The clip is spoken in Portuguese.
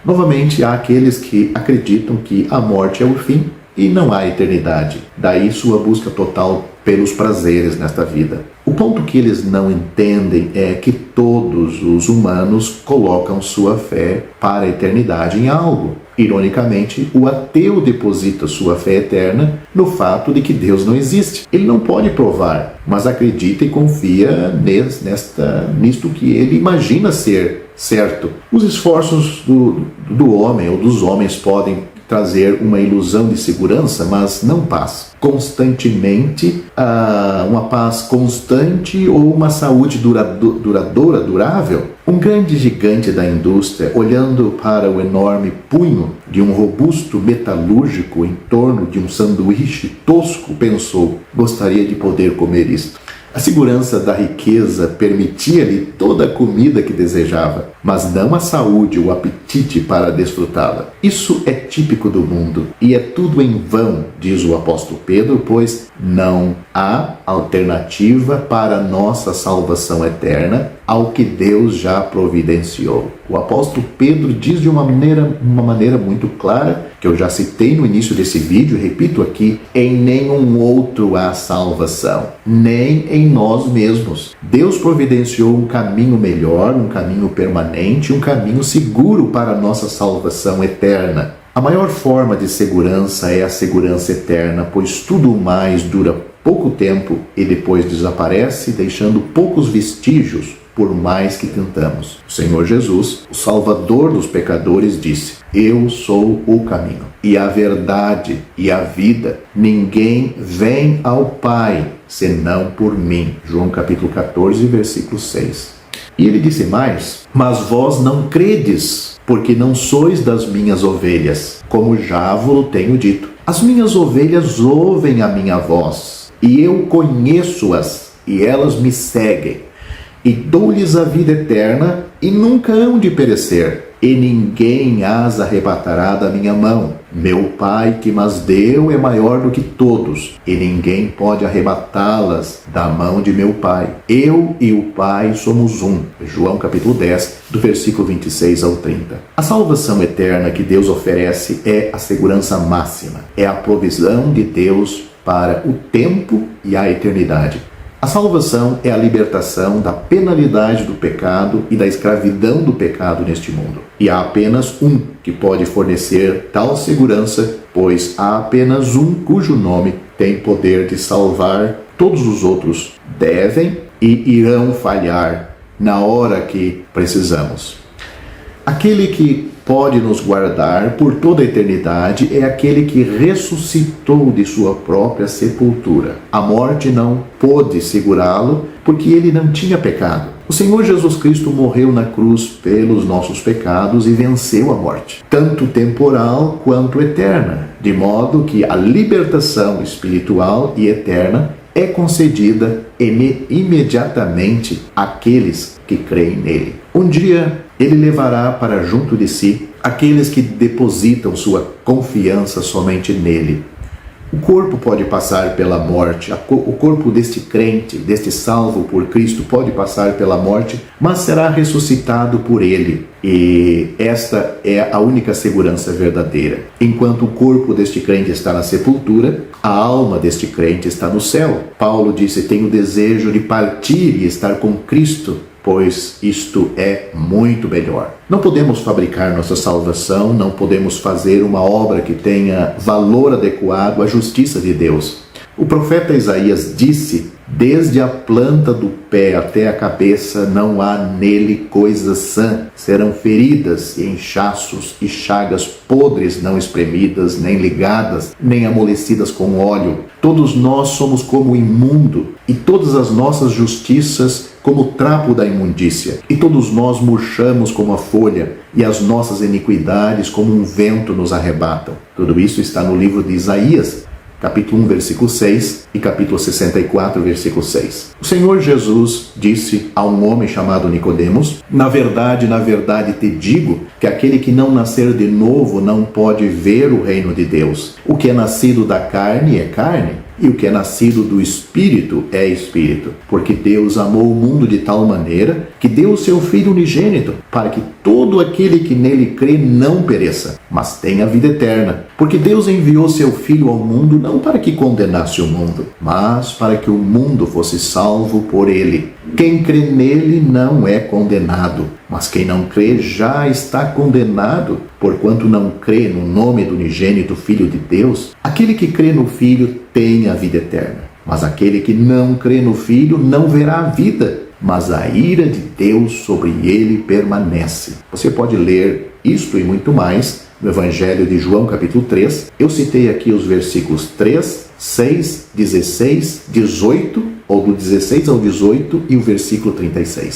Novamente, há aqueles que acreditam que a morte é o fim e não há eternidade. Daí sua busca total pelos prazeres nesta vida. O ponto que eles não entendem é que todos os humanos colocam sua fé para a eternidade em algo. Ironicamente, o ateu deposita sua fé eterna no fato de que Deus não existe. Ele não pode provar, mas acredita e confia nisto que ele imagina ser certo. Os esforços do homem ou dos homens podem trazer uma ilusão de segurança, mas não paz. Constantemente, uma paz constante ou uma saúde duradoura, durável. Um grande gigante da indústria, olhando para o enorme punho de um robusto metalúrgico em torno de um sanduíche tosco, pensou: gostaria de poder comer isto. A segurança da riqueza permitia-lhe toda a comida que desejava, mas não a saúde ou o apetite para desfrutá-la. Isso é típico do mundo, e é tudo em vão, diz o apóstolo Pedro, pois não há alternativa para nossa salvação eterna ao que Deus já providenciou. O apóstolo Pedro diz de uma maneira muito clara, que eu já citei no início desse vídeo, repito aqui: em nenhum outro há salvação, nem em nós mesmos. Deus providenciou um caminho melhor, um caminho permanente, um caminho seguro para a nossa salvação eterna. A maior forma de segurança é a segurança eterna, pois tudo mais dura pouco tempo e depois desaparece, deixando poucos vestígios, por mais que tentamos. O Senhor Jesus, o Salvador dos pecadores, disse: eu sou o caminho e a verdade e a vida. Ninguém vem ao Pai senão por mim. João capítulo 14, versículo 6. E ele disse mais: mas vós não credes, porque não sois das minhas ovelhas, como já vos tenho dito. As minhas ovelhas ouvem a minha voz, e eu conheço-as, e elas me seguem. E dou-lhes a vida eterna, e nunca hão de perecer, e ninguém as arrebatará da minha mão. Meu Pai que mas deu é maior do que todos, e ninguém pode arrebatá-las da mão de meu Pai. Eu e o Pai somos um. João capítulo 10, do versículo 26 ao 30. A salvação eterna que Deus oferece é a segurança máxima. É a provisão de Deus para o tempo e a eternidade. A salvação é a libertação da penalidade do pecado e da escravidão do pecado neste mundo. E há apenas um que pode fornecer tal segurança, pois há apenas um cujo nome tem poder de salvar. Todos os outros devem e irão falhar na hora que precisamos. Aquele que pode nos guardar por toda a eternidade é aquele que ressuscitou de sua própria sepultura. A morte não pôde segurá-lo, porque ele não tinha pecado. O Senhor Jesus Cristo morreu na cruz pelos nossos pecados e venceu a morte, tanto temporal quanto eterna, de modo que a libertação espiritual e eterna é concedida imediatamente àqueles que creem nele. Um dia ele levará para junto de si aqueles que depositam sua confiança somente nele. O corpo pode passar pela morte, o corpo deste crente, deste salvo por Cristo, pode passar pela morte, mas será ressuscitado por ele. E esta é a única segurança verdadeira. Enquanto o corpo deste crente está na sepultura, a alma deste crente está no céu. Paulo disse: tenho desejo de partir e estar com Cristo, pois isto é muito melhor. Não podemos fabricar nossa salvação, não podemos fazer uma obra que tenha valor adequado à justiça de Deus. O profeta Isaías disse: desde a planta do pé até a cabeça não há nele coisa sã. Serão feridas e inchaços e chagas podres, não espremidas, nem ligadas, nem amolecidas com óleo. Todos nós somos como imundo, e todas as nossas justiças como o trapo da imundícia. E todos nós murchamos como a folha, e as nossas iniquidades como um vento nos arrebatam. Tudo isso está no livro de Isaías, capítulo 1, versículo 6 e capítulo 64, versículo 6. O Senhor Jesus disse a um homem chamado Nicodemos: na verdade, te digo que aquele que não nascer de novo não pode ver o reino de Deus. O que é nascido da carne é carne, E o que é nascido do Espírito é Espírito, porque Deus amou o mundo de tal maneira que deu o seu Filho unigênito, para que todo aquele que nele crê não pereça, mas tenha vida eterna. Porque Deus enviou seu Filho ao mundo não para que condenasse o mundo, mas para que o mundo fosse salvo por ele. Quem crê nele não é condenado, mas quem não crê já está condenado, porquanto não crê no nome do unigênito Filho de Deus. Aquele que crê no Filho tem a vida eterna, mas aquele que não crê no Filho não verá a vida, mas a ira de Deus sobre ele permanece. Você pode ler isto e muito mais no Evangelho de João, capítulo 3. Eu citei aqui os versículos 3, 6, 16, 18, ou do 16 ao 18 e o versículo 36.